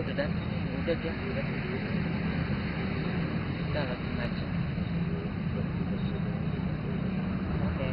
udah datang, udah dia udah langsung aja. Oke.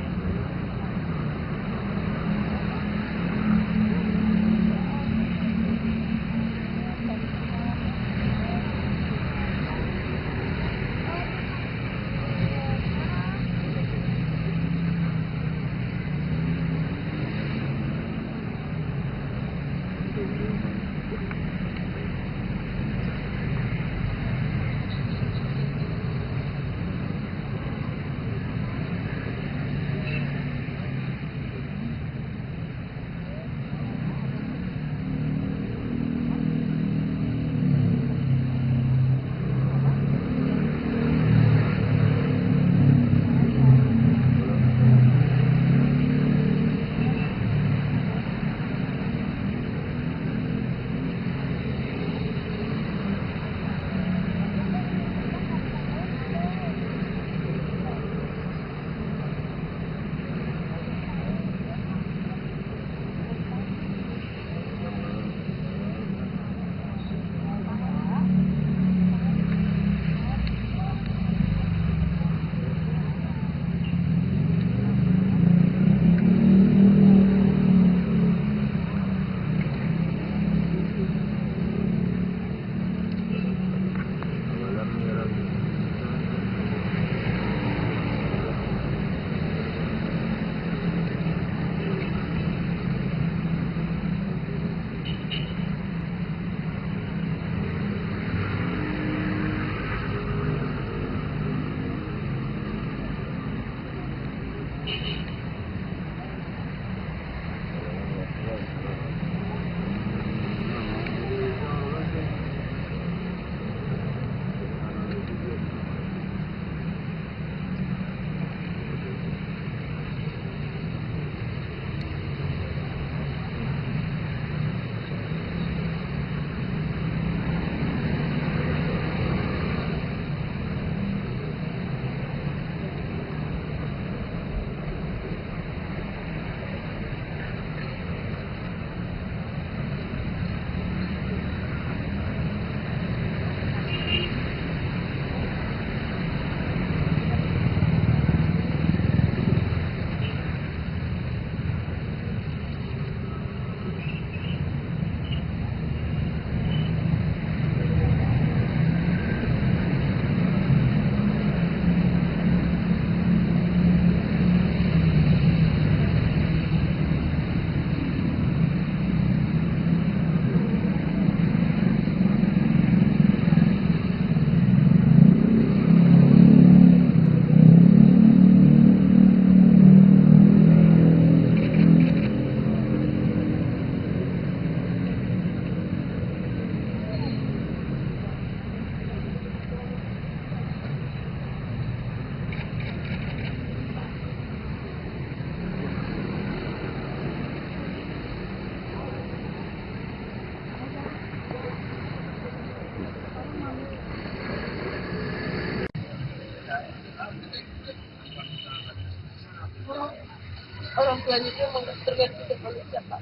Orang tuanya itu memang tergantung kepada siapa.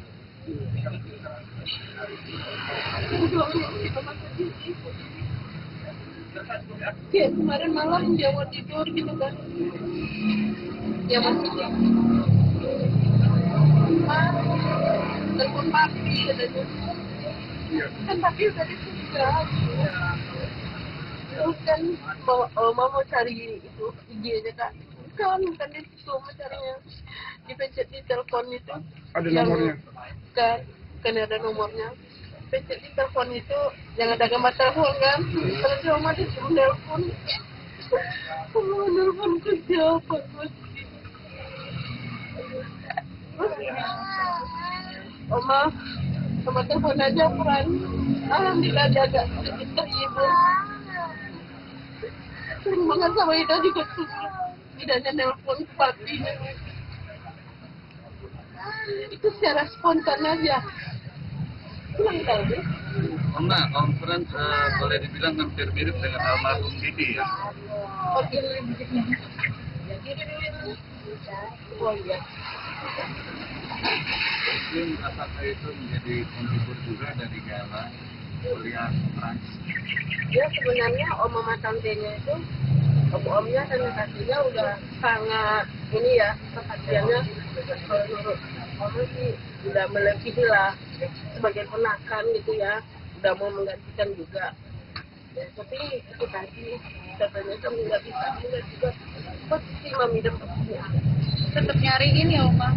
Kayak kemarin malam dia mau tidur gitu kan, dia masih telepon papi katanya, kan papi udah ditinggal. Terus kan mau cari itu IG-nya kak, bukan itu mau carinya dipencet di telepon itu. Ada nomornya? Kan ada nomornya. Pencet di telepon itu yang ada gambar telepon kan. Terus dia mau disuruh telepon. Kalau telepon ke siapa? Oma, sama telepon aja peran. Alhamdulillah dia agak sedikit terhibur. Sering banget sama Ida juga susah. Idanya nelpon papi. Itu secara spontan aja. Pulang tahu deh. Enggak, conference boleh dibilang hampir mirip dengan almarhum Didi ya. Oke, oh iya. Mungkin apakah itu menjadi penghibur juga dari Gala kuliah Prancis. Dia sebenarnya om mama tantenya itu, om-omnya dan tantenya udah sangat ini ya, perhatiannya kalau menurut om sih udah melebihi lah sebagai ponakan gitu ya, udah mau menggantikan juga. Ya, tapi itu tadi katanya kamu nggak bisa juga pasti mami dapat punya. Tetap nyariin ya Oma.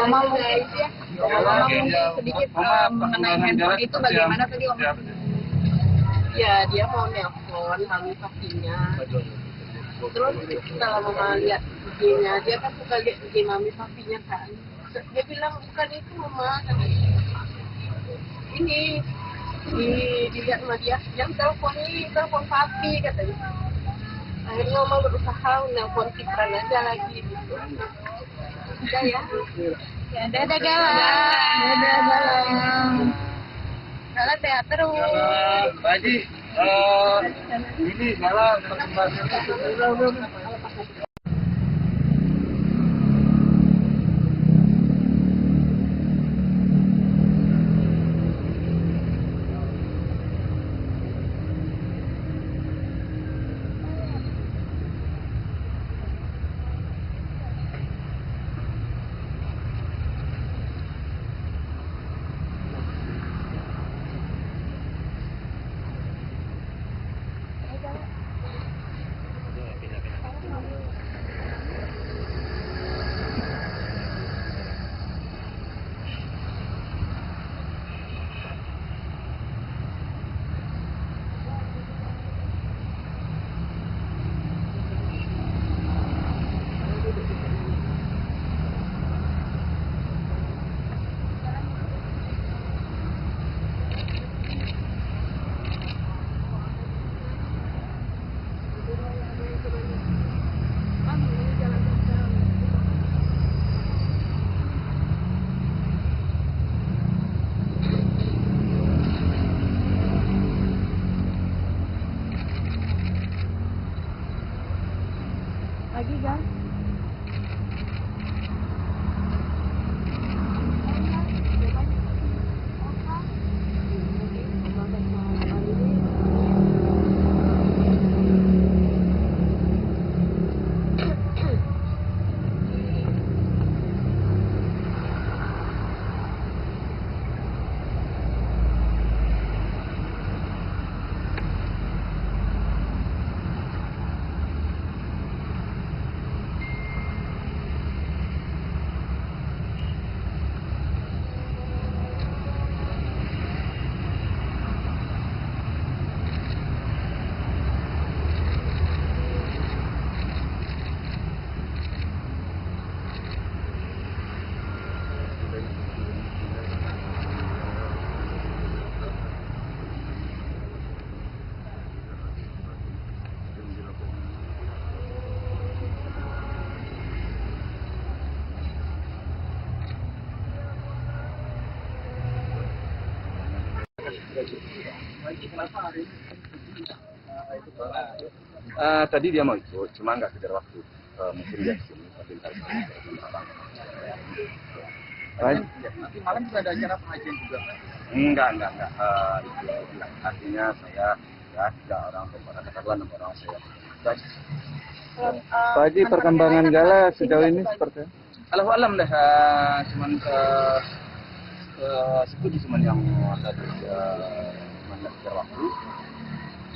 Oma mungkin ya. Oma mungkin sedikit mengenai handphone itu bagaimana tadi Oma? Ya dia mau nelpon mami papinya. Terus setelah mama lihat IG-nya, dia kan suka lihat IG mami papinya kan. Dia bilang bukan itu mama, ini dilihat sama dia, yang telepon papi katanya. Akhirnya mama berusaha nelpon Cipran aja lagi gitu. Udah ya. Ya dadah Galang. Dadah Galang. Galang sehat terus. Pak Haji, ini malah perkembangan. Lagi Gal. Tadi dia mau ikut, cuma nggak kejar waktu. Mungkin dia kesini, tapi ntar Nanti malam juga ada acara pengajian juga. enggak. Itu artinya saya ya 3 orang, katakanlah 6 orang saya. Pak Haji, perkembangan Gala sejauh ini seperti apa? Alhamdulillah dah, cuman setuju cuman yang tadi cuman nggak kejar waktu.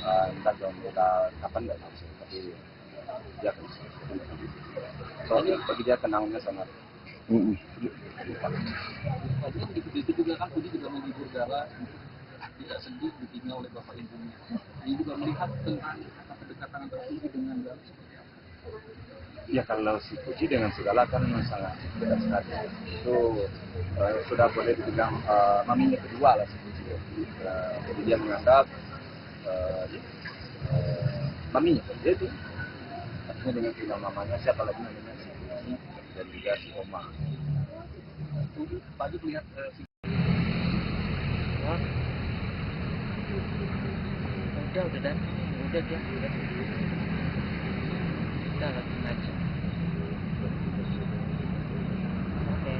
Entah kita kapan nggak tahu sih, tapi dia akan soalnya bagi dia kenangnya sangat. Itu juga kan Budi juga menghibur Gala tidak sedih ditinggal oleh bapak ibunya. Dia juga melihat tentang kedekatan antara Budi dengan Gala. Ya kalau si Puji dengan segala kan sangat dekat sekali. Itu sudah boleh dibilang maminya kedua lah si Puji. Jadi dia menganggap maminya dia itu artinya dengan bilang mamanya siapa lagi namanya si Puji dan juga si Oma. Pak Haji melihat Wah. Udah dan udah dia udah. Kita lagi ngaji. Oke.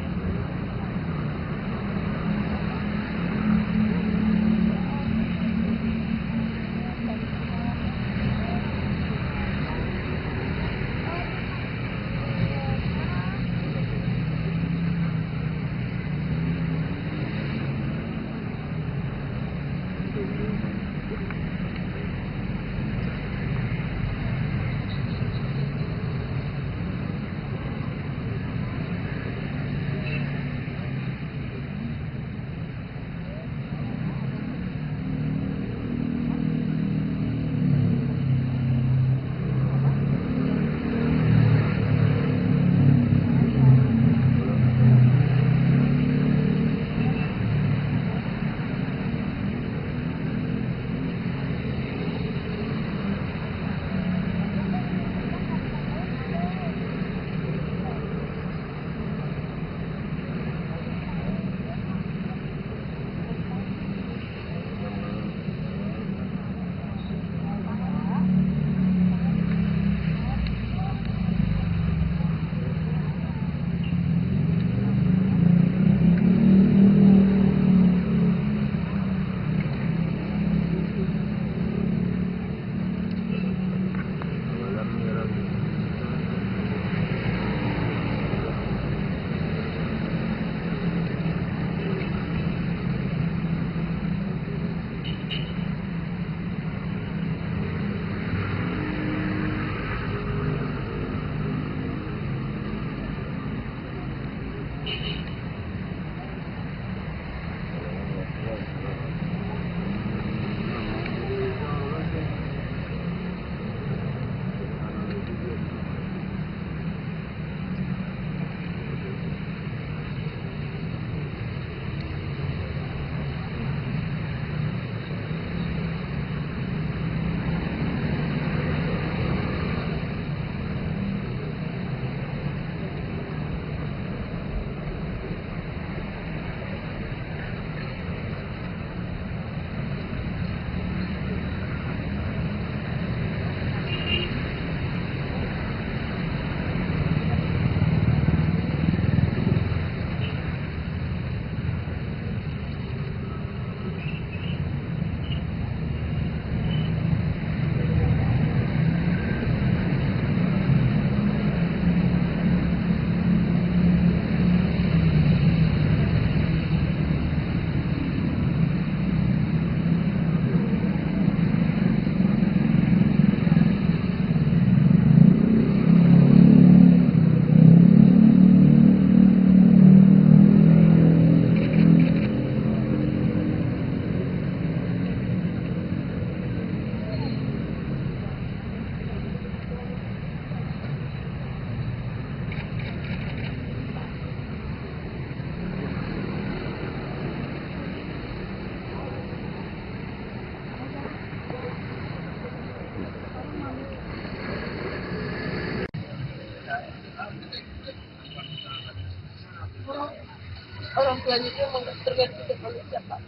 selanjutnya mau tergantung kepada siapa.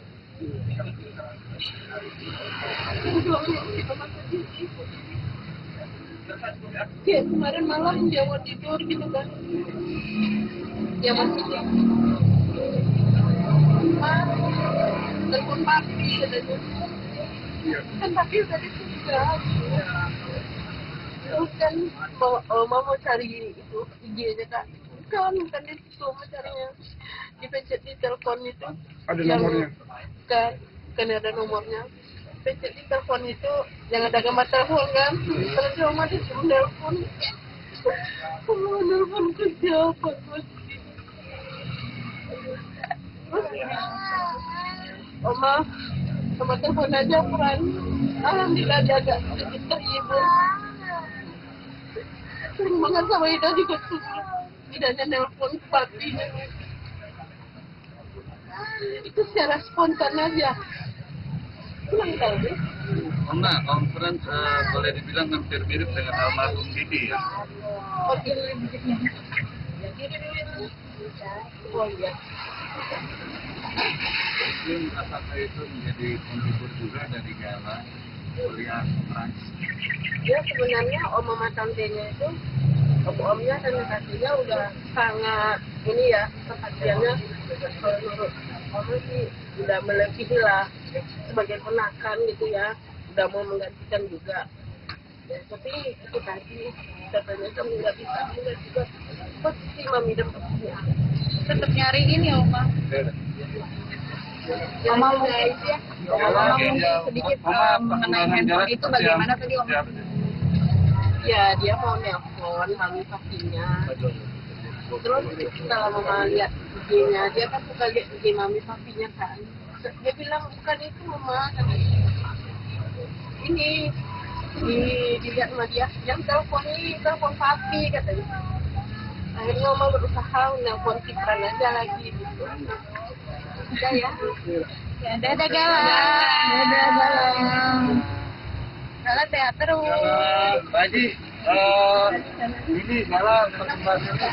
Kayak kemarin malam dia mau tidur gitu kan, dia masih telepon papi katanya, kan papi tadi sudah terus kan mau cari itu IG-nya kak, bukan itu mau carinya dipencet di telepon itu Ada yang nomornya? kan ada nomornya, pencet di telepon itu yang ada gambar telepon kan, terus dia mau disuruh telepon, telepon ke siapa terus Oma sama telepon aja peran, alhamdulillah dia agak sedikit terhibur. Sering banget sama Ida juga tuh, Idanya nelpon papinya itu secara spontan aja, pulang tahu deh. Oma, Om Fran boleh dibilang hampir mirip dengan almarhum Didi ya? Oh oh iya, Mungkin apakah itu menjadi penghibur juga dari Gala melihat Frans? dia sebenarnya mama tantenya itu, omnya dan kakaknya udah sangat ini ya, perhatiannya kalau menurut oma sih udah melebihi lah, sebagai ponakan gitu ya, udah mau menggantikan juga ya, tapi itu tadi katanya kan nggak bisa juga pasti mami dan papinya Tetap nyariin ya Oma. Oma mau guys ya. Oma mungkin sedikit mengenai handphone itu bagaimana tadi Oma? Ya dia mau nelpon mami papinya, terus setelah mama lihat IG-nya, dia kan suka lihat IG mami papinya kan, dia bilang bukan itu mama, ini dilihat sama dia, yang telepon ini telepon papi katanya. Akhirnya mama berusaha nelpon Kipran aja lagi gitu. Udah ya. Ya dadah Galang. Dadah Galang. Galang sehat terus. Pak Haji, ini Gala perkembangannya.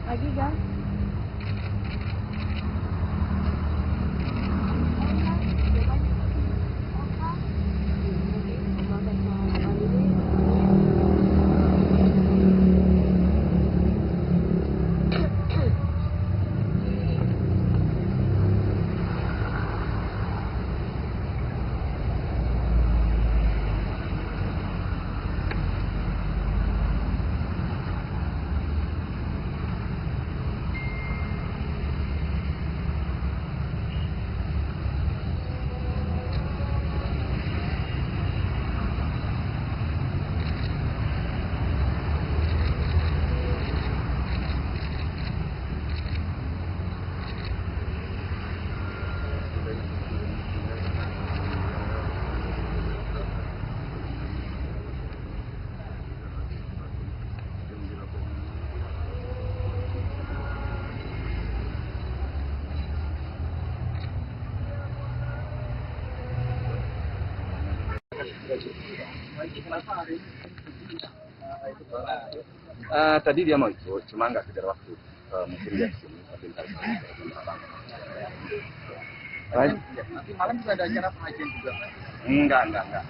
Lagi Gal. Tadi dia mau ikut, cuma nggak kejar waktu. mungkin dia sini tapi ntar orang. Nanti malam juga ada acara pengajian juga kan? Enggak. Itu enggak.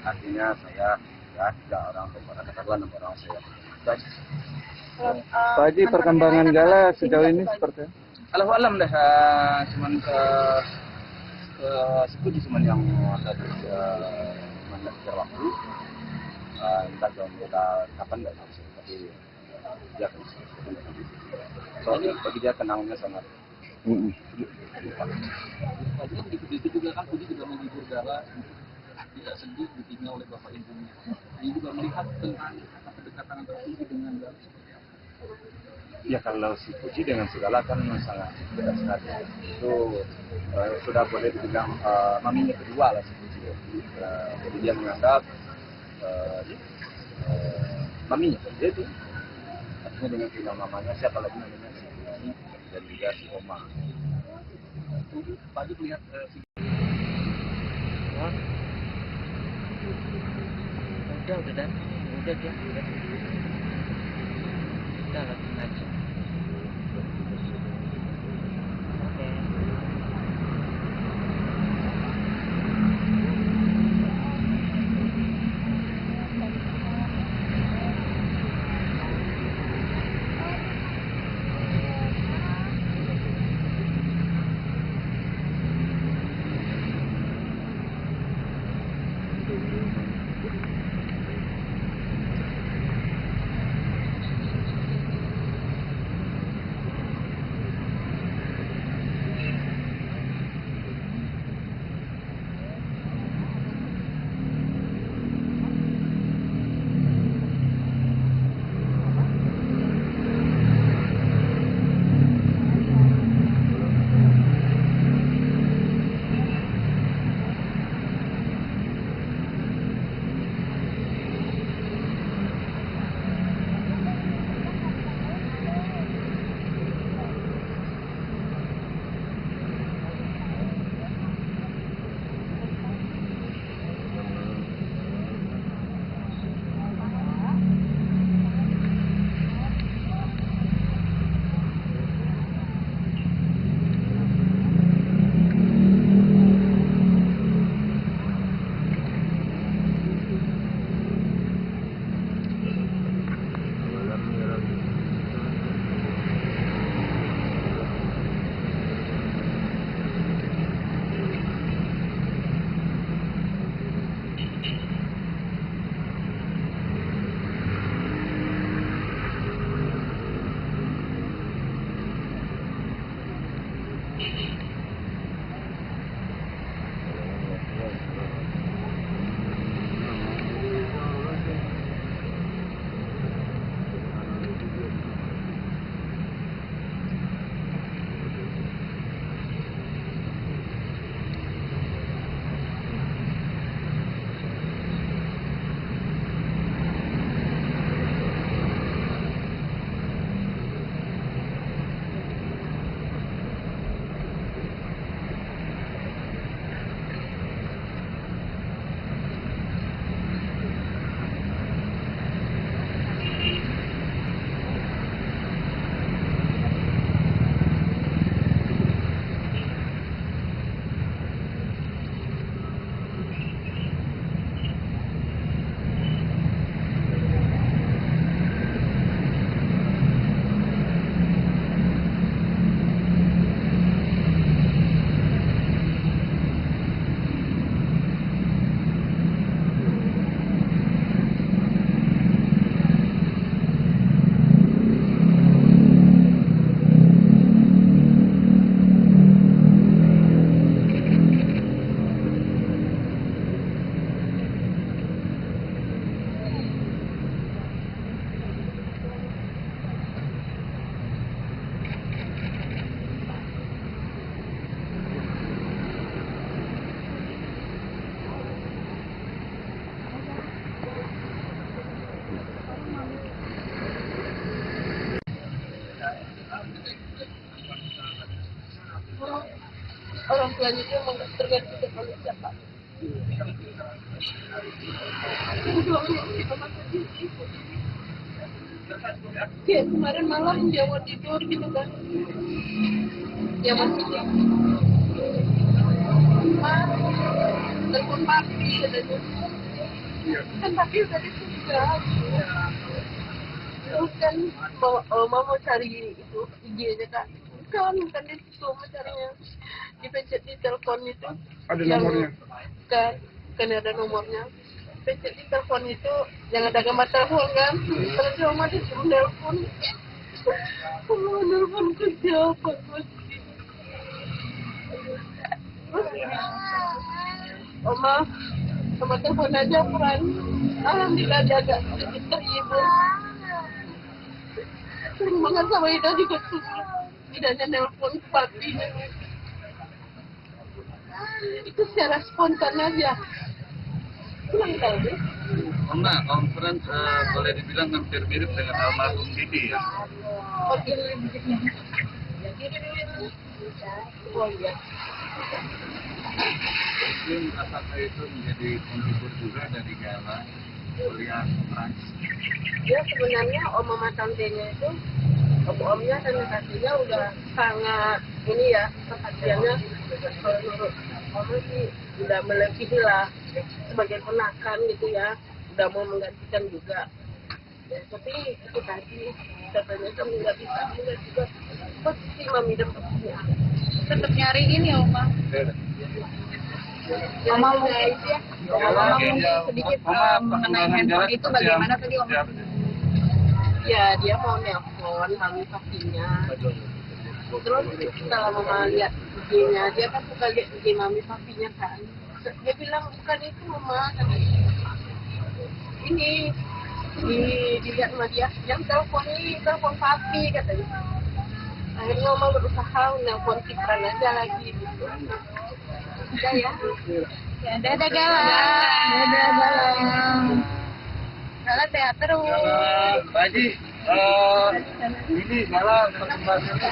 Artinya saya ya tiga orang katakanlah 6 orang saya. Pak Haji, perkembangan Gala sejauh ini seperti apa? Alam dah, cuman seperti cuman yang tadi mana waktu, entah jam kita kapan nggak tahu sih, tapi dia akan soalnya bagi dia kenangnya sangat. Kemudian itu juga kan Budi juga menghibur Gala tidak sedih ditinggal oleh bapak ibunya. Ini juga melihat tentang kedekatan antara Budi dengan Gala seperti apa? Ya kalau si Puji dengan segala kan sangat beda sekali. Itu sudah boleh dibilang maminya kedua lah si Puji. Jadi dia menganggap maminya jadi artinya dengan bilang mamanya siapa lagi namanya si Puji dan juga si Oma. Pak Haji melihat udah dan udah dia udah lagi ngaji. Oke. Orang tuanya itu memang tergantung kepada siapa. Kayak kemarin malam dia mau tidur gitu kan. Dia masih telepon papi katanya. Kan papi udah ditinggal. Terus kan mau cari itu IG-nya kak. Bukan itu mau carinya. Dipencet di telepon itu. Ada nomornya? Kan ada nomornya. Pencet di telepon itu yang ada gambar telepon kan. Terus mama disuruh telepon. Kalau telepon ke siapa? Oma sama telepon aja peran. Alhamdulillah dia agak sedikit terhibur. Sering banget sama Ida juga suruh Idanya nelpon papinya. Itu secara spontan aja. Kurang tahu deh. Oma, Om Fran boleh dibilang hampir mirip dengan almarhum Didi ya? Oh kiri begini. Ya kiri dulu. Oh iya. Mungkin apakah itu menjadi penghibur juga dari Gala melihat Frans? Dia sebenarnya oma tantenya itu, omnya dan kakaknya udah sangat ini ya, perhatiannya kalau menurut oma sih udah melebihi lah sebagai ponakan gitu ya, udah mau menggantikan juga. Ya, tapi itu tadi katanya kan nggak bisa juga posisi mami dan papinya. Tetap nyariin ya Oma. Oma mungkin sedikit mengenai handphone itu bagaimana tadi Oma? Ya dia mau nelpon mami papinya. Terus setelah mama lihat IG-nya, dia kan suka lihat IG mami papinya kan. Dia bilang bukan itu mama, ini dilihat sama dia, yang telepon ini telepon papi katanya. Akhirnya mama berusaha nelpon Kipran aja lagi gitu. Udah ya. Ya dadah Gala. Dadah Gala. Gala sehat terus. Pak Haji, ini Gala perkembangannya.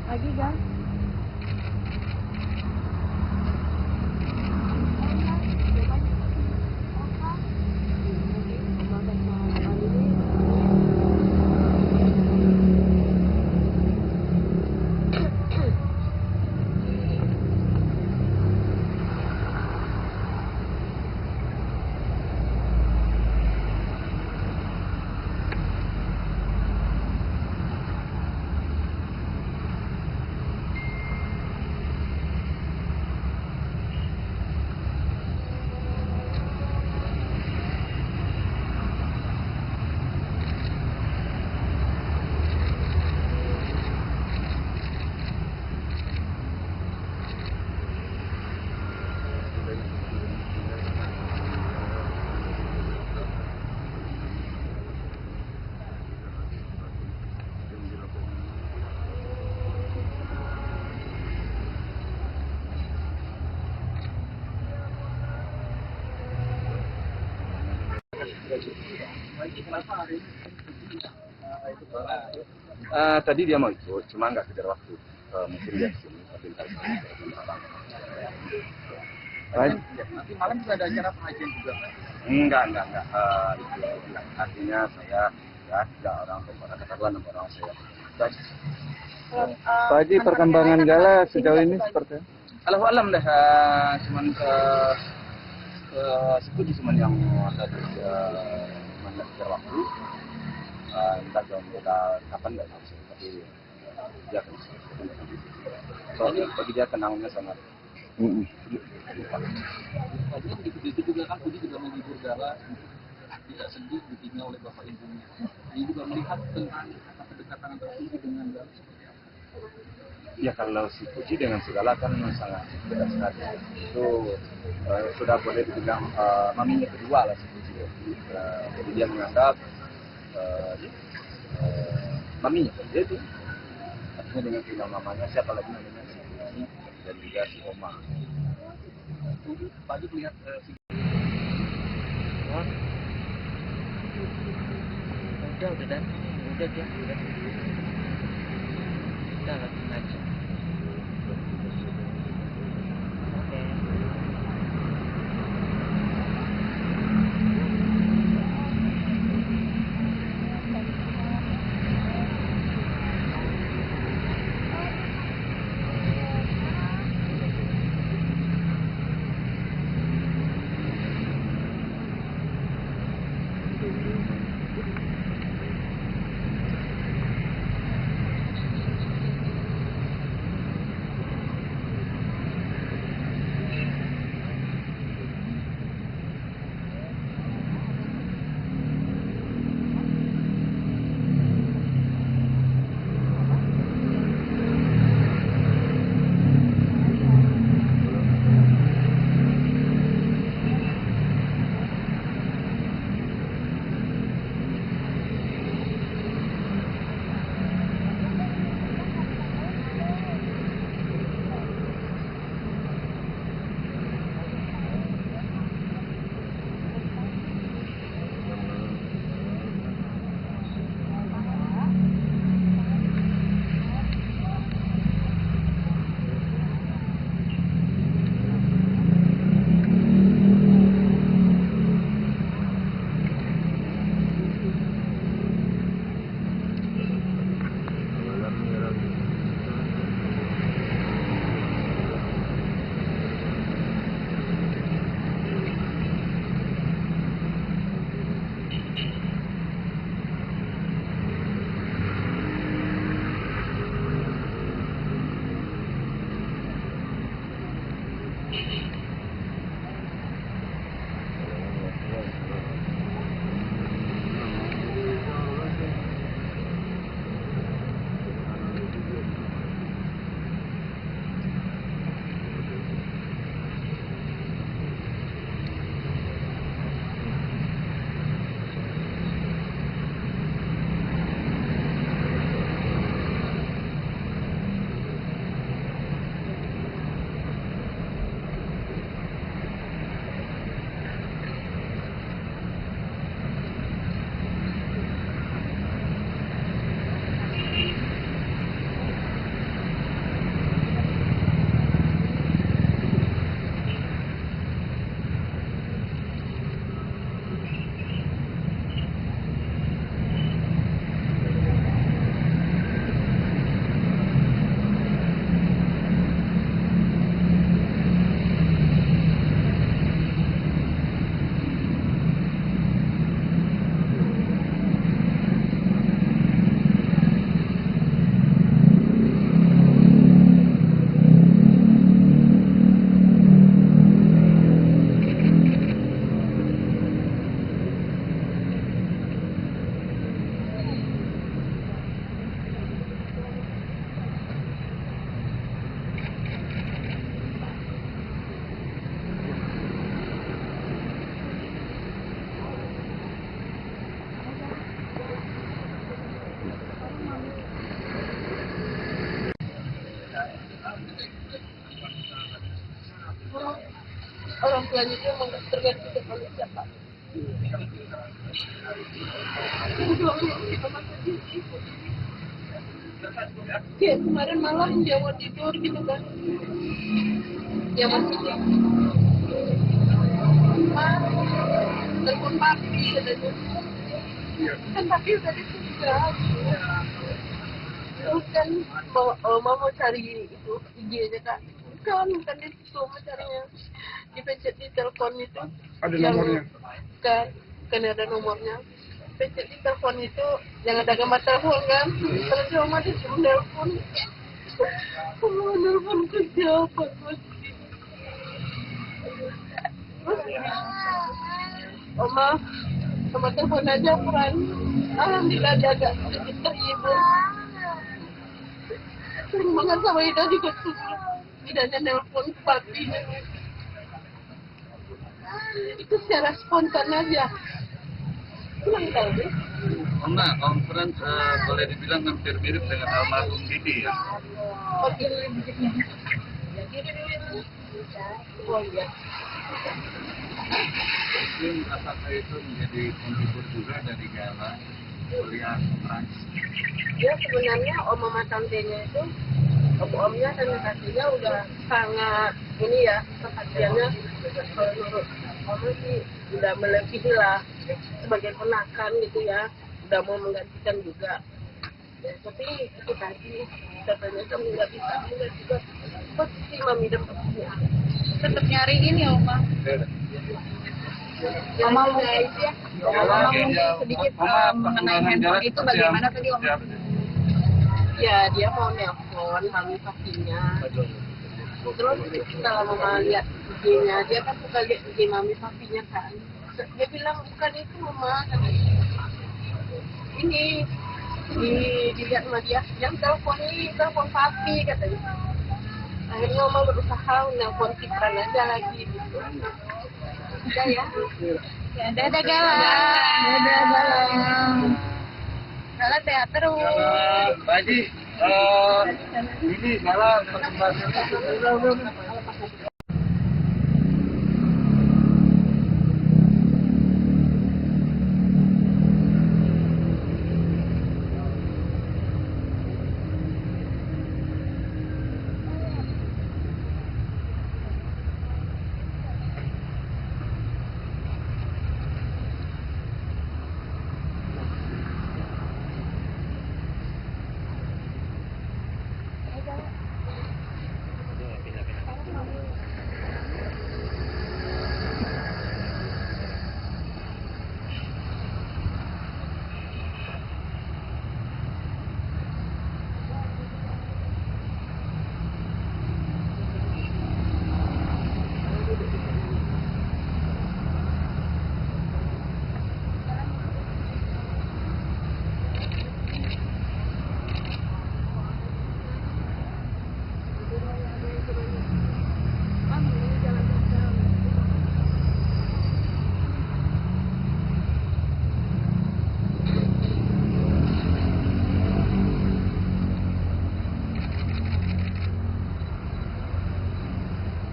Lagi kan? Tadi dia mau ikut, cuma nggak kejar waktu. Mungkin dia kesini, tapi ntar Nanti malam juga ada acara pengajian juga kan? Enggak. Itu enggak. Artinya saya ya tiga orang atau katakanlah 6 orang saya. Pak Haji, perkembangan Gala sejauh ini seperti apa? Alam dah, cuman sebut cuman yang tadi mana pikir waktu, entah kita kapan nggak tahu sih, tapi dia akan soalnya bagi dia kenangannya sangat. Kemudian itu juga kan Budi juga menghibur Gala untuk tidak sedih ditinggal oleh bapak ibunya. Ini juga melihat tentang kedekatan antara Budi dengan Gala seperti apa? Ya kalau si Puji dengan segala kan sangat dekat sekali. Itu sudah boleh dibilang maminya kedua lah si Puji. Jadi dia menganggap maminya jadi artinya dengan bilang mamanya siapa lagi namanya si Puji dan juga si Oma. Pak Haji melihat si Wah. Udah dan udah dia udah lagi ngaji. Oke. Orang tuanya itu emang tergantung kepada siapa. Kayak kemarin malam dia mau tidur gitu kan, dia masih mama telepon papi katanya. Kan papi udah ditinggal. Terus kan mama mau cari itu IG-nya kan. Kan di situ mau carinya. Dipencet di telepon itu. Ada yang, nomornya? Kan ada nomornya. Pencet di telepon itu yang ada gambar telepon kan. Terus mama disuruh telepon. Mama telepon ke siapa? Oma, sama telepon aja peran. Alhamdulillah dia agak sedikit terhibur. Sering banget sama Ida juga susah. Idanya nelpon papi. Itu secara spontan aja. Pulang tahu deh. Oma, Om Fran boleh dibilang hampir mirip dengan almarhum Didi ya? Oh, ini begini. Oh iya. Mungkin apakah itu menjadi penghibur juga dari Gala melihat Frans? Dia sebenarnya mama tantenya itu, omnya dan kakaknya udah sangat ini ya, perhatiannya menurut mama sih udah melebihi lah sebagai ponakan gitu ya, udah mau menggantikan juga. Ya, tapi itu tadi katanya kan nggak bisa juga pasti mami dapatnya. Tetap nyariin ya Oma. Mama mungkin Mama mungkin sedikit mengenai handphone itu bagaimana tadi Oma? Ya dia mau nelpon mami papinya. Terus setelah mama lihat IG-nya, dia kan suka lihat IG mami papinya kan. Dia bilang bukan itu mama, ini dilihat sama dia, yang telepon ini telepon papi katanya. Akhirnya mama berusaha nelpon Kipran aja lagi gitu. Udah ya. Ya dadah Gala. Dadah Gala. Gala sehat terus. Pak Haji, ini Gala perkembangannya.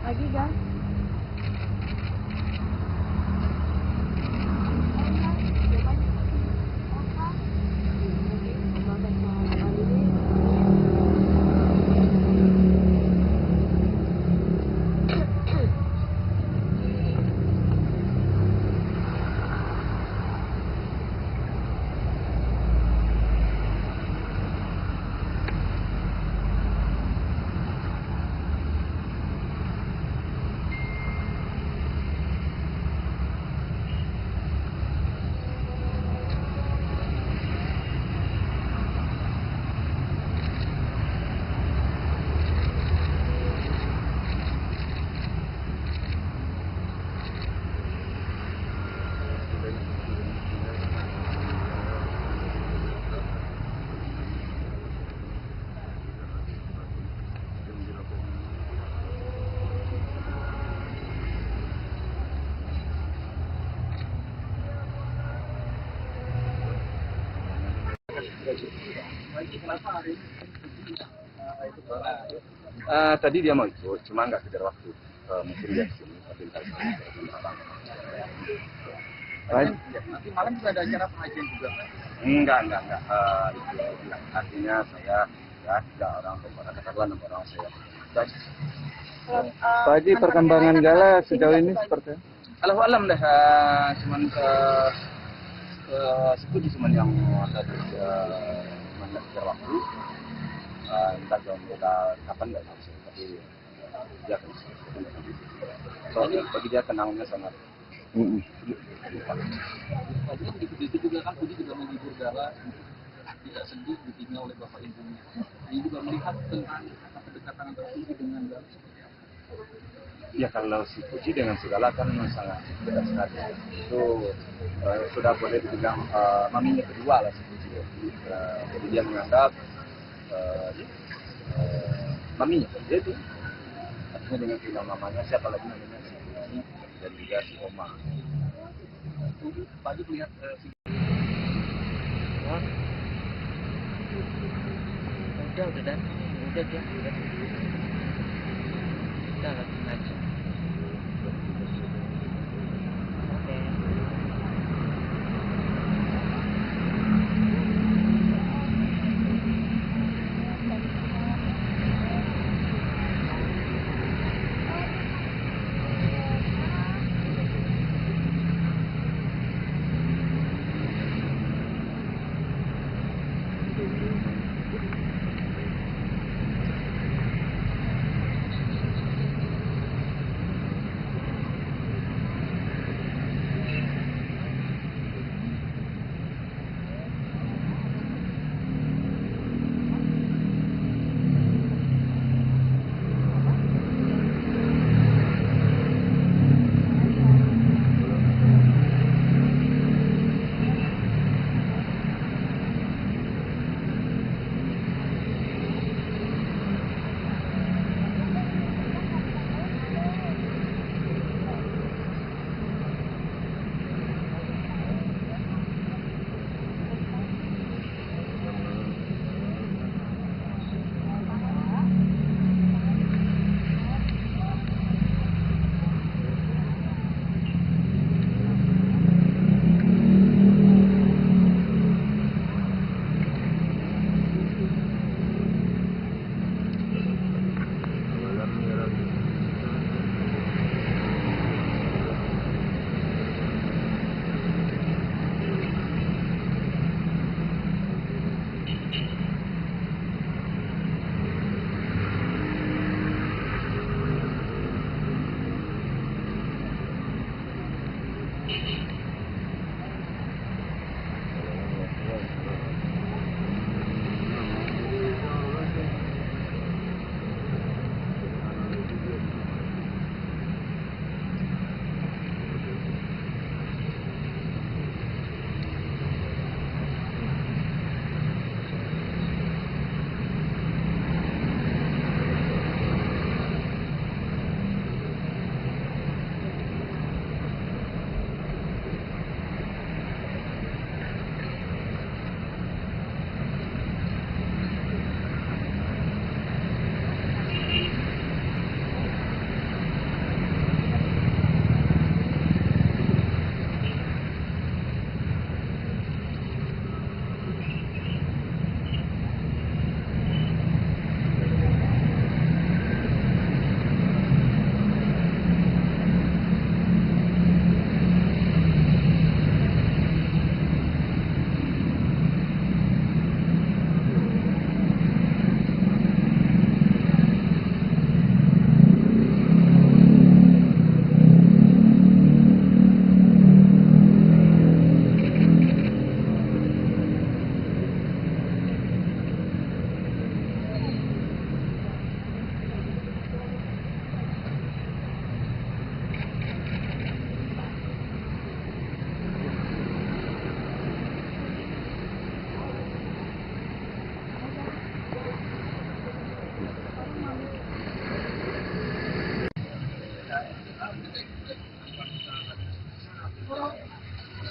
Lagi kan? Tadi dia mau ikut, cuma nggak kejar waktu. Mungkin dia kesini, tapi ntar Nanti malam juga ada acara pengajian juga kan? enggak. Itu artinya saya ya 3 orang, katakanlah 6 orang saya. Pak Haji, perkembangan Gala sejauh ini seperti apa? Allahu alam dah, cuman setuju cuman yang tadi mana biar waktu, entah kita kapan nggak tahu sih, tapi dia akan soalnya bagi dia kenangannya sangat. Tadi kan gitu juga kan Budi juga menghibur Dara tidak sedih ditinggal oleh bapak ibunya. Dia juga melihat tentang kedekatan antara Budi dengan Dara. Ya kalau si Puji dengan segala kan sangat dekat sekali. Itu sudah boleh dibilang maminya kedua lah si Puji. Jadi dia menganggap maminya dia itu. Artinya dengan bilang mamanya siapa lagi namanya si Puji dan juga si Oma. Pak Haji melihat si Wah. Udah dan udah dia udah lagi ngaji. Oke.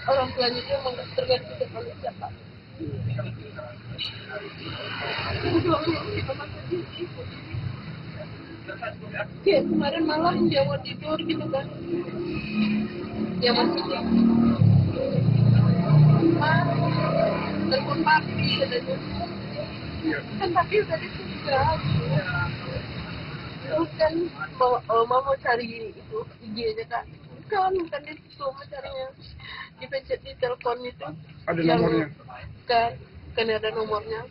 Orang tuanya itu emang tergantung kepada siapa. Kayak kemarin malam dia mau tidur gitu kan, dia masih telepon papi katanya, kan papi udah ditinggal. Terus kan mau cari itu IG-nya kan, bukan itu pacarnya. Dipencet di telepon itu. Ada yang- nomornya? Kan ada nomornya.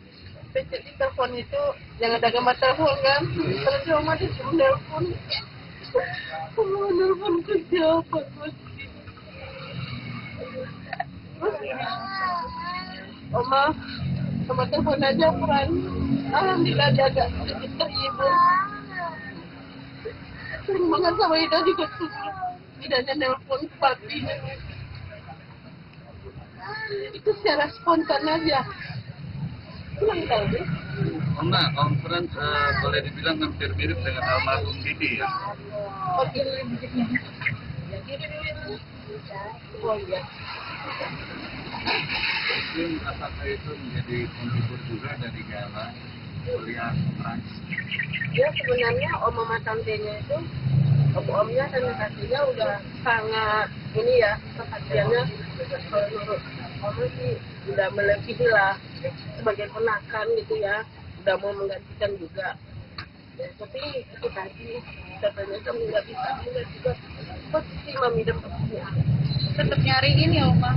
Pencet di telepon itu yang ada gambar telepon kan. Terus Oma disuruh nelpon. Oma nelpon ke siapa? Oma sama telepon aja peran. Alhamdulillah dia agak sedikit terhibur. Sering banget sama Ida juga susah. Idanya nelpon papinya. Itu secara spontan aja. Pulang tahu deh. Oma, Om Fran boleh dibilang hampir mirip dengan almarhum Didi ya? Oh iya. Oh iya. Mungkin apakah itu menjadi penghibur juga dari Gala melihat Frans? Dia sebenarnya oma tantenya itu, omnya dan kakinya udah sangat ini ya, perhatiannya menurut oma sih udah melebihi lah sebagai ponakan gitu ya, udah mau menggantikan juga. Ya, tapi itu tadi katanya kan nggak bisa juga posisi mami dan papinya. Tetap nyariin ya Oma.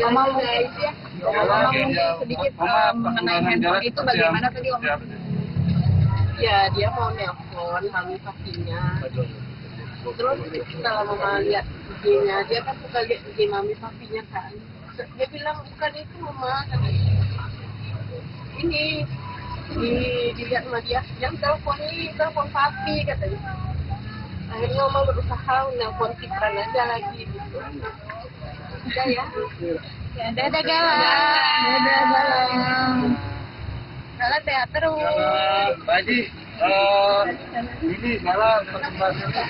Oma Jadi, mungkin ya, Oma mungkin sedikit mengenai handphone itu bagaimana tadi Oma? ya dia mau nelpon mami papinya. Terus setelah mama lihat IG-nya, dia kan suka lihat IG mami papinya kan. Dia bilang bukan itu mama, ini dilihat sama dia, yang telepon ini telepon papi katanya. Akhirnya mama berusaha nelpon Kipran aja lagi gitu. Udah ya. Ya, dadah Gala. Dadah Gala. Gala sehat terus. Pak Haji, ini Gala perkembangannya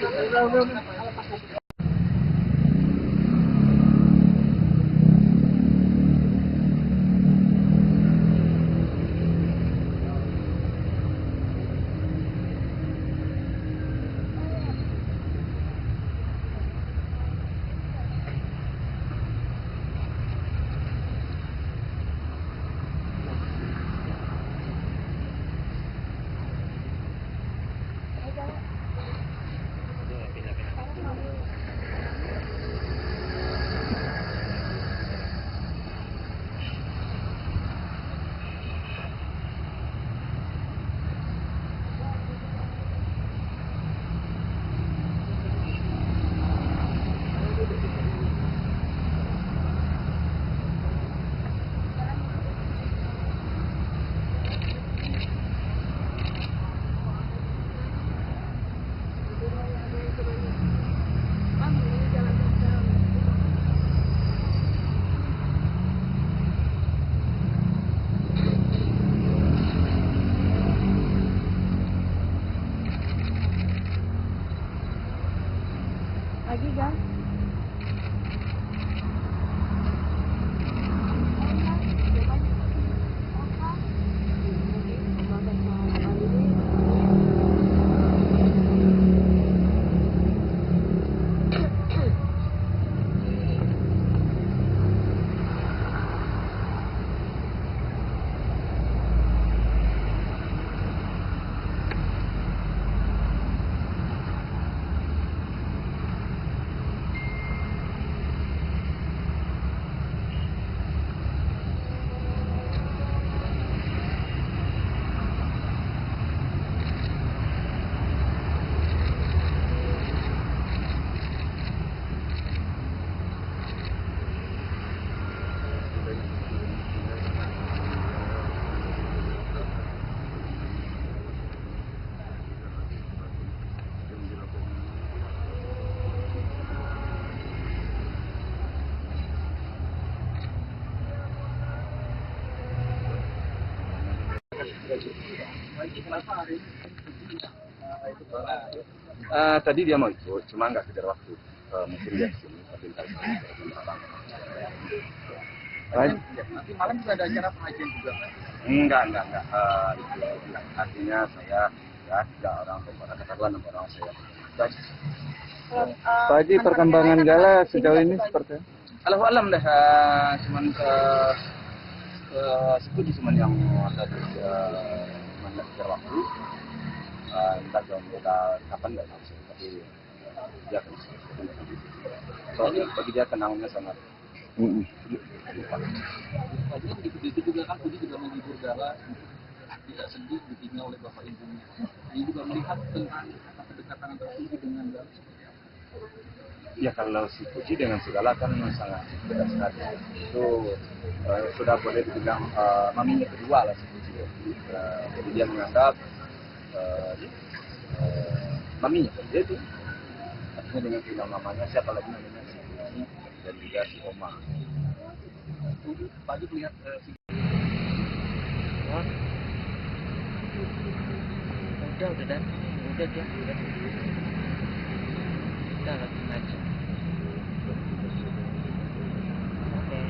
Lagi Gan. Tadi dia mau ikut, cuma nggak kejar waktu. Mungkin dia kesini, tapi ntar nanti malam juga ada acara pengajian juga. enggak. Itu artinya saya ya 3 orang, katakanlah 6 orang saya. Dan, Pak Haji, perkembangan Gala sejauh ini seperti apa? Alam dah, cuman setuju cuman yang tadi kejar waktu. Entah kita kapan nggak tahu sih, tapi Soalnya bagi dia kenangannya sangat Tadi kan gitu juga kan Budi juga menghibur Gala tidak sedih ditinggal oleh bapak ibunya. Dia juga melihat tentang kedekatan antara Puji dengan Gala. ya, kalau si Puji dengan si Gala kan sangat dekat sekali. Itu sudah boleh dibilang maminya kedua lah si Puji. Jadi dia menganggap maminya dia itu artinya dengan bilang mamanya siapa lagi namanya si Puji dan juga si Oma. Pak Haji melihat si Wah. Udah datang, udah dia, udah lagi ngaji. Oke.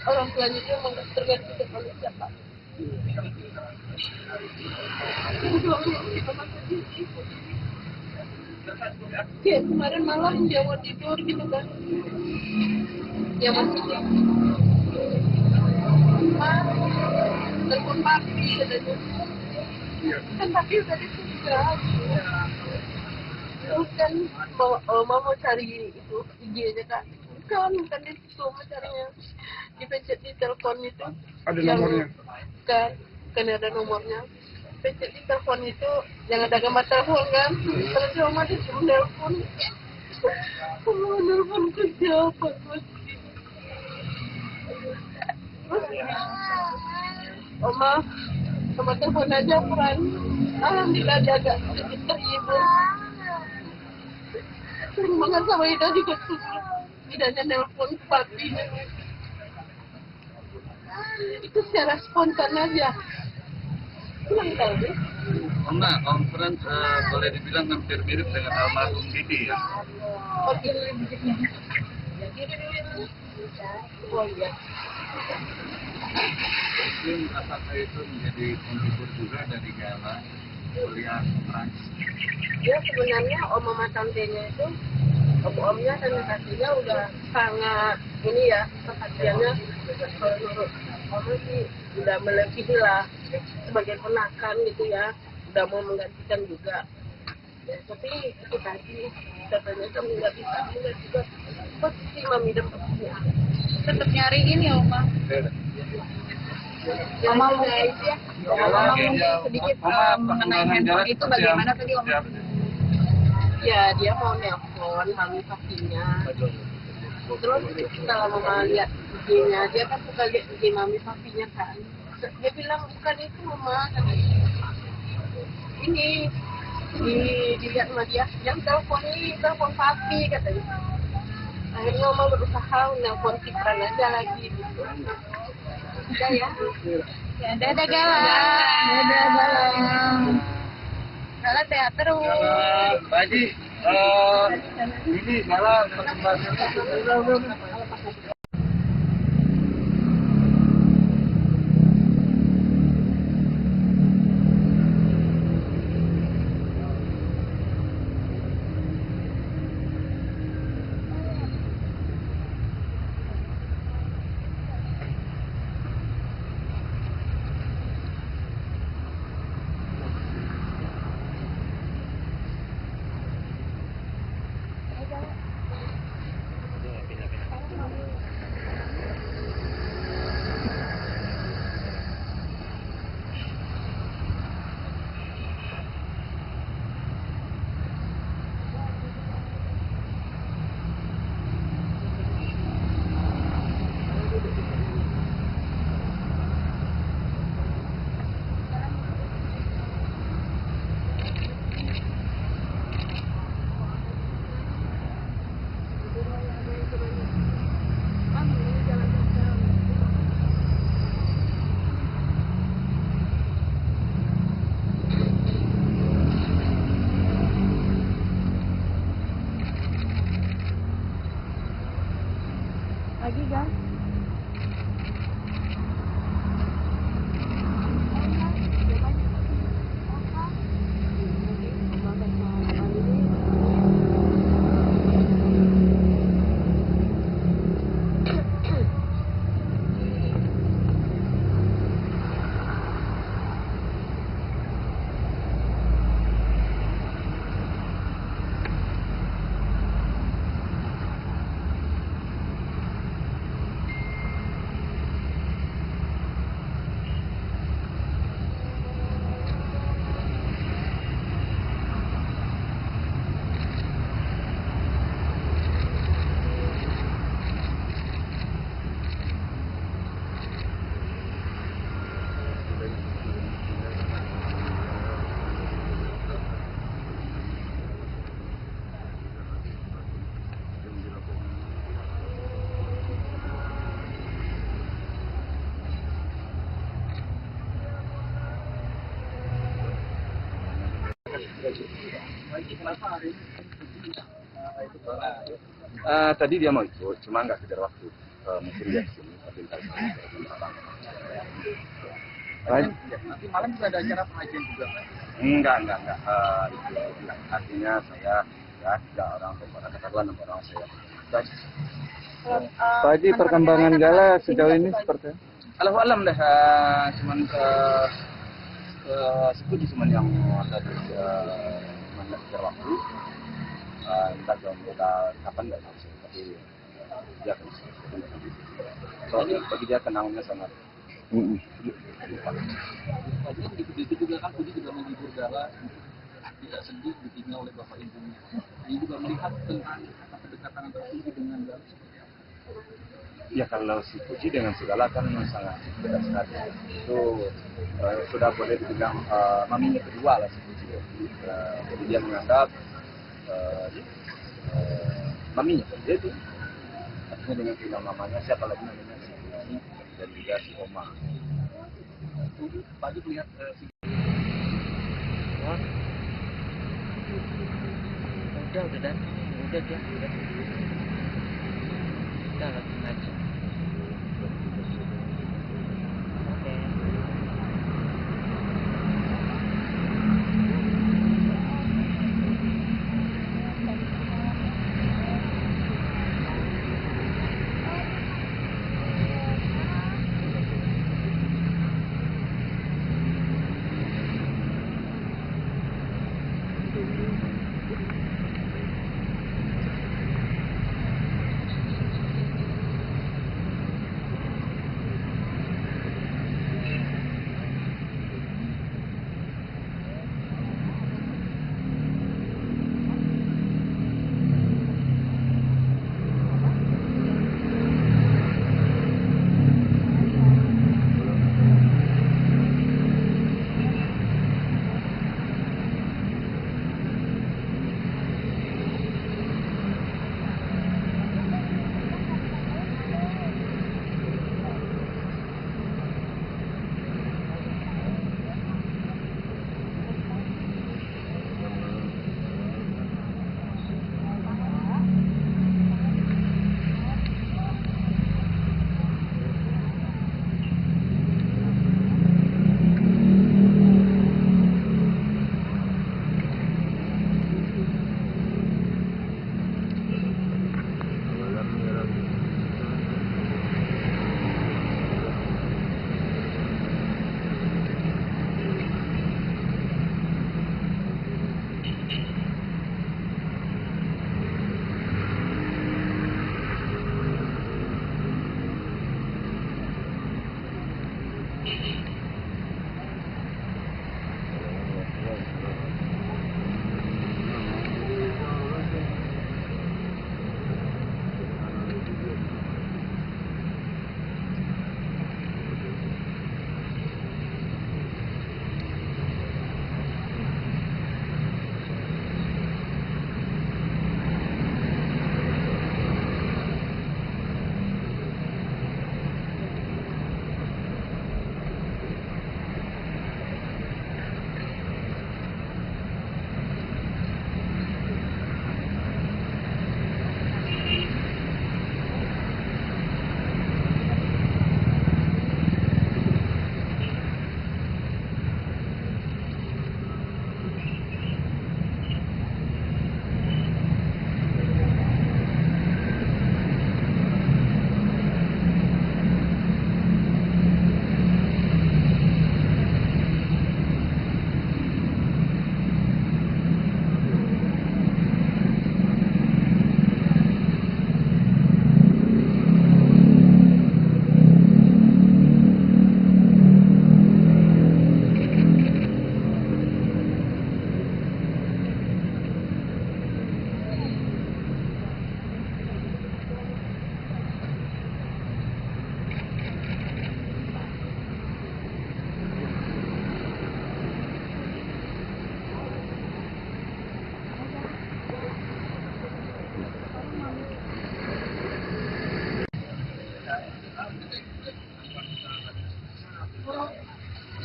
Orang tuanya itu emang tergantung kepada siapa. Kayak kemarin malam dia mau tidur gitu kan, dia masih telepon papi katanya, kan papi udah ditinggal. Terus kan mau cari itu IG-nya kan, bukan di situ mau carinya, dipencet di telepon itu. Ada yang, nomornya? Kan ada nomornya. Pencet di telepon itu yang ada gambar telepon kan, terus mama disuruh telepon. Kamu nelfon ke siapa? Oma, sama telepon aja Fran. Alhamdulillah dia agak sedikit terhibur. Sering banget sama Ida juga susah. Idanya nelpon papinya. Itu secara spontan aja. Pulang tahu deh. Oma, Om Fran boleh dibilang hampir mirip dengan almarhum Didi ya? Oh iya. Oh iya. Mungkin apakah itu menjadi kontributor juga dari Gala melihat Frans? Dia sebenarnya oma tantenya itu, omnya dan kakinya udah sangat ini ya, perhatiannya menurut oma sih udah melebihi lah sebagai ponakan gitu ya, udah mau menggantikan juga. Ya, tapi itu tadi katanya kamu nggak bisa melihat juga posisi mami dan papinya. Tetap nyariin ya Oma. Oma mungkin ya. Oma mungkin sedikit mengenai handphone itu bagaimana tadi Oma? Ya dia mau nelpon mami papinya. Terus setelah mama lihat IG-nya, dia kan suka lihat IG mami papinya kan. Dia bilang bukan itu mama, ini dilihat sama dia, yang telepon ini telepon papi katanya. Akhirnya mama berusaha nelpon Kipran aja lagi gitu. Udah ya. Ya dadah Gala. Dadah Gala. Gala sehat terus. Pak Haji, ini Gala perkembangannya. Lagi Gan. Tadi dia mau ikut, cuma nggak kejar waktu. Mungkin dia kesini, tapi ntar Nanti malam juga ada acara pengajian juga. enggak. Itu artinya saya ya 3 orang atau katakanlah 6 orang saya. Dan, Pak Haji, perkembangan Gala sejauh ini seperti apa? alam dah, cuman seperti cuman yang tadi cuman nggak kejar waktu. Entah kita kapan nggak tahu sih, tapi dia akan soalnya bagi dia kenangannya sangat Itu juga kan Budi juga menghibur Gala tidak sedih ditinggal oleh bapak ibunya. Ini juga melihat tentang kedekatan antara Puji dengan Galuh. Ya kalau si Puji dengan segala kan sangat dekat sekali. Itu sudah boleh dibilang maminya kedua lah si Puji. Jadi dia menganggap maminya dia itu. Artinya dengan bilang mamanya siapa lagi namanya si Puji dan juga si Oma. Pak Haji melihat si Wah. Udah dan udah dia udah. Kita langsung aja. Oke.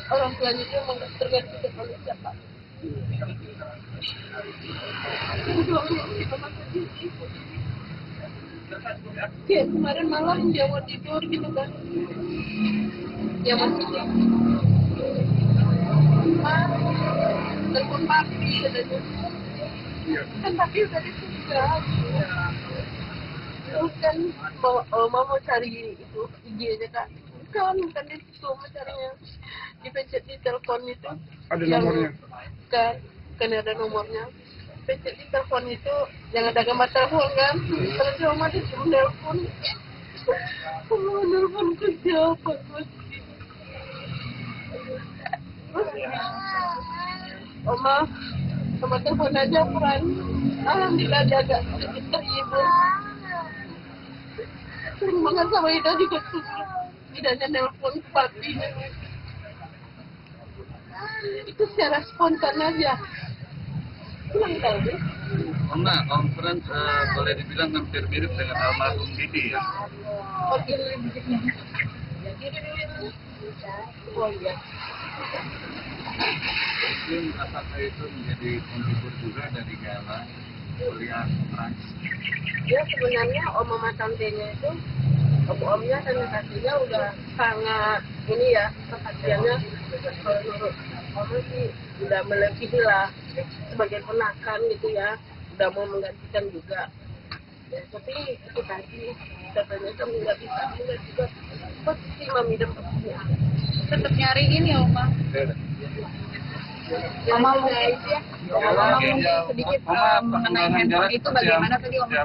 Orang tuanya itu emang tergantung kepada siapa. Ya kemarin malam dia mau tidur gitu kan, dia masih telepon papi katanya, kan papi udah ditinggal. Terus kan mau cari itu IG-nya kak, bukan di situ mau carinya, dipencet di telepon itu. Ada yang, nomornya? Kan ada nomornya. Pencet di telepon itu yang ada gambar telepon kan, terus dia mau disuruh telepon. Mau telepon ke siapa? Oma, sama telepon aja peran. Alhamdulillah jaga sedikit terhibur. Sering banget sama Ida juga tuh. Idanya nelpon papinya. Itu secara spontan aja. Pulang tahu deh. Oma, Om Fran boleh dibilang hampir mirip dengan almarhum Didi ya? Oh ini bibitnya. Oh iya. Mungkin apakah itu menjadi kontributor juga dari Gala melihat Frans? Dia sebenarnya oma tantenya itu, omnya dan kakaknya udah sangat ini ya, perhatiannya menurut oma sih udah melebihi lah sebagai ponakan gitu ya, udah mau menggantikan juga. Ya, tapi itu tadi katanya kamu nggak bisa juga posisi mami dan papinya. Tetap nyariin ya Oma. Oma mungkin ya. Oma mungkin sedikit mengenai handphone itu bagaimana tadi Oma?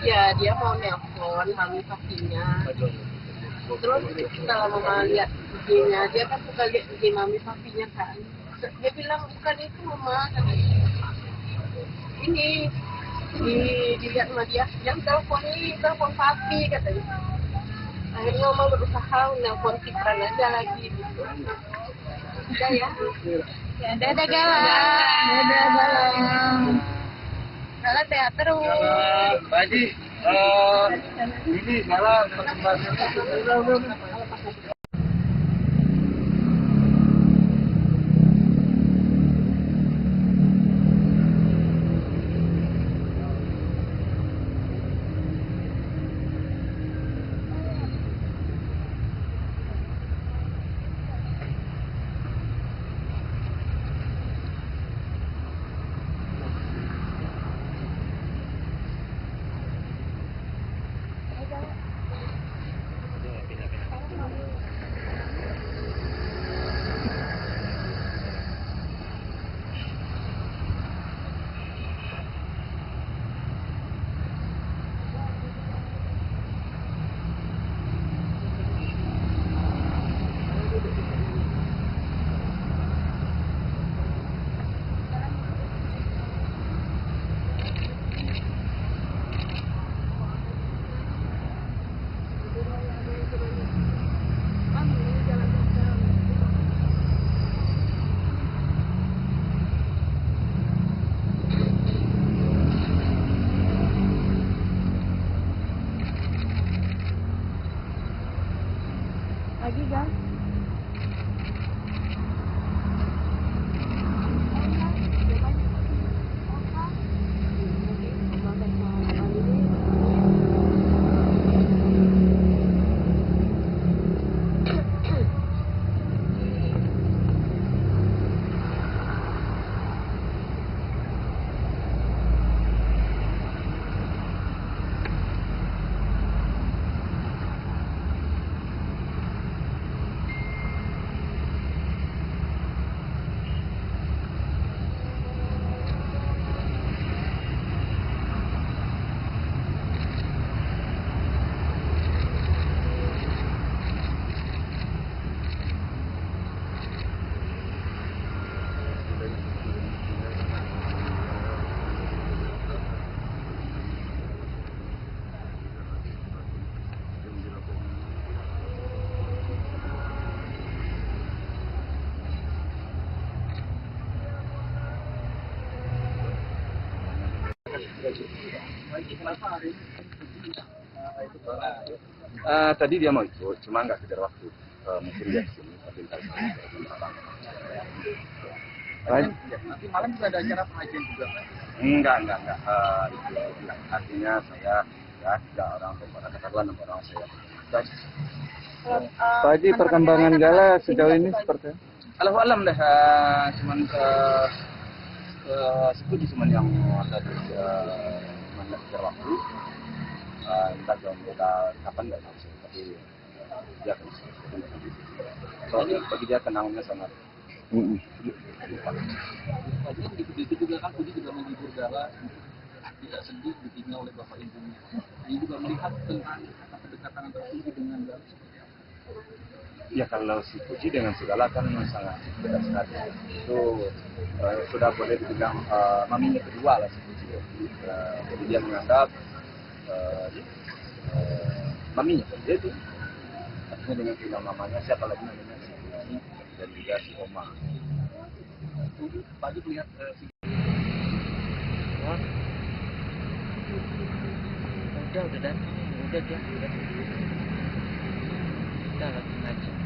Ya dia mau nelpon mami papinya. Terus setelah mama lihat IG-nya, dia kan suka lihat IG mami papinya kan. Dia bilang bukan itu mama, ini dilihat sama dia, yang telepon ini telepon papi katanya. Akhirnya mama berusaha nelpon Cipran aja lagi gitu. Udah ya. Ya dadah Galang. Dadah Galang. Galang sehat terus. Pak Haji, ini Gala perkembangannya. Lagi Gang. Tadi dia mau ikut, cuma nggak kejar waktu. Mungkin dia kesini, tapi ntar Nanti malam juga ada acara pengajian juga kan? enggak. Itu artinya saya ya tiga orang para katakan orang saya. Pak Haji, perkembangan Gala sejauh ini seperti apa? Alam dah, cuman setuju cuman yang tadi cuman nggak kejar waktu. Entah kita kapan nggak tahu sih, tapi dia akan soalnya bagi dia kenangannya sangat Lagian gitu-gitu juga kan Budi juga menghibur Gala tidak sedih ditinggal oleh bapak ibunya. Dia juga melihat tentang kedekatan antara Budi dengan Gala. Ya kalau si Puji dengan segala kan sangat beda sekali. Itu sudah boleh dibilang maminya kedua lah si Puji. Jadi dia menganggap maminya dia itu. Artinya dengan bilang mamanya siapa lagi namanya si Puji dan juga si Oma. Pak Haji melihat Wah. Udah datang, udah dia, udah lagi ngaji.